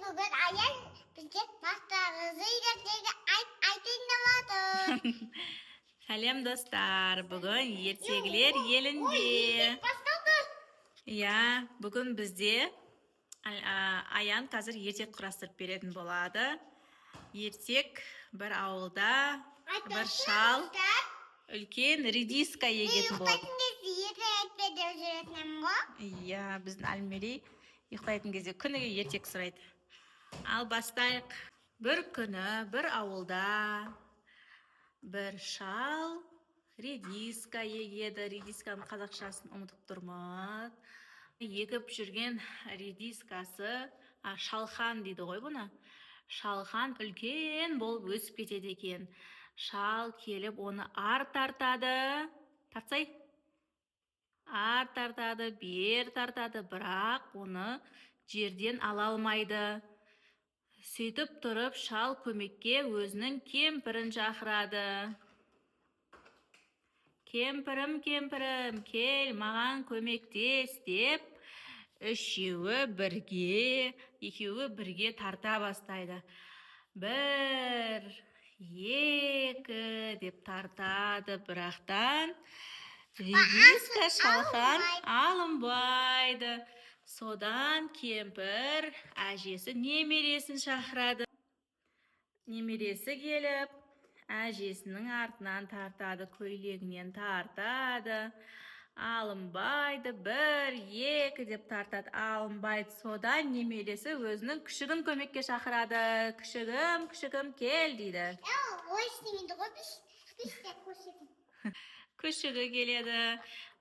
бүгін аян бізге бастағызы ертегі айтайын деп отыр. Сәлем достар, бүгін ертегілер елінде. Басталды. Иә, бүгін бізде Аян қазір ертек құрастырып беретін болады. Ертек бір ауылда бір шал үлкен редиска егетін болады. Ұйықтайтын кезде ертек айтпай деп жүретінім ғой. Иә, біздің Әлмерей ұйықтайтын кезде күніге ертек сұрайды. Ал бастайық. Бір күні бір ауылда бір шал редиска егеді. Редисканың қазақшасын ұмытып тұрмыз. Егіп жүрген редискасы, шалхан дейді ғой бұны. Шалхан үлкен болып өсіп кетеді екен. Шал келіп оны ар тартады. Тартсай. Ар тартады, бер тартады, бірақ оны жерден ала алмайды. Сөйтіп тұрып шал көмекке өзінің кемпірін шақырады. Кемпірім, кемпірім, кел маған көмектес деп, екеуі бірге тарта бастайды. Бір, екі деп тартады, бірақтан редиска шалхан алынбайды. Содан кемпір әжесі немересін шақырады. Немересі келіп, әжесінің артынан тартады, көйлегінен тартады. Алынбайды, бір, екі деп тартады, алынбайды. Содан немересі өзінің күшігін көмекке шақырады. Күшігім, күшігім, кел дейді. Ой, істемейді ғой, күшті көрсетім. Күшігі келеді,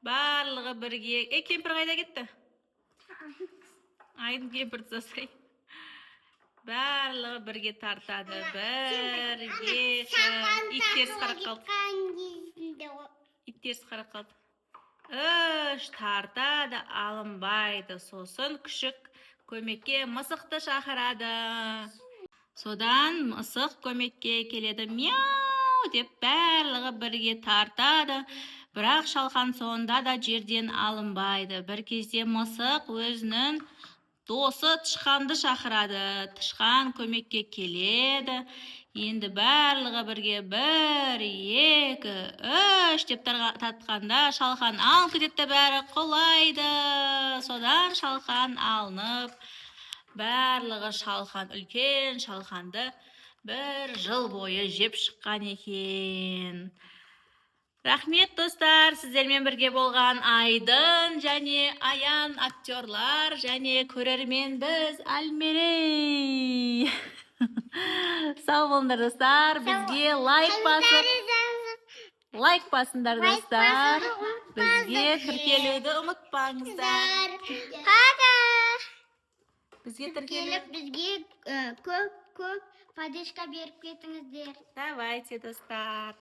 барлығы бірге. Кемпір қайда кетті? Айдың кемпірді сасай. Барлығы бірге тартады. Бір, екі, ит теріс қарап қалды. Ит теріс қарап қалды. Үш, тартады, алынбайды. Сосын күшік көмекке мысықты шақырады. Содан мысық көмекке келеді. Мяу деп барлығы бірге тартады. Бірақ шалхан соңында да жерден алынбайды. Бір кезде мысық өзінің досы тышқанды шақырады. Тышқан көмекке келеді. Енді барлығы бірге бір, екі, үш деп тартқанда шалхан алып кетеді, бәрі құлайды. Содан шалхан алынып, барлығы шалхан, үлкен шалханды бір жыл бойы жеп шыққан екен. Рахмет достар, сіздермен бірге болған Айдын және Аян актерлар және көрермен біз Әлмерей. Сау болыңдар достар, бізге лайк басыңдар достар. Бізге тіркелуді ұмытпаңыздар. Бізге тіркеліп, бізге көп поддержка беріп кетіңіздер. Давайте достар.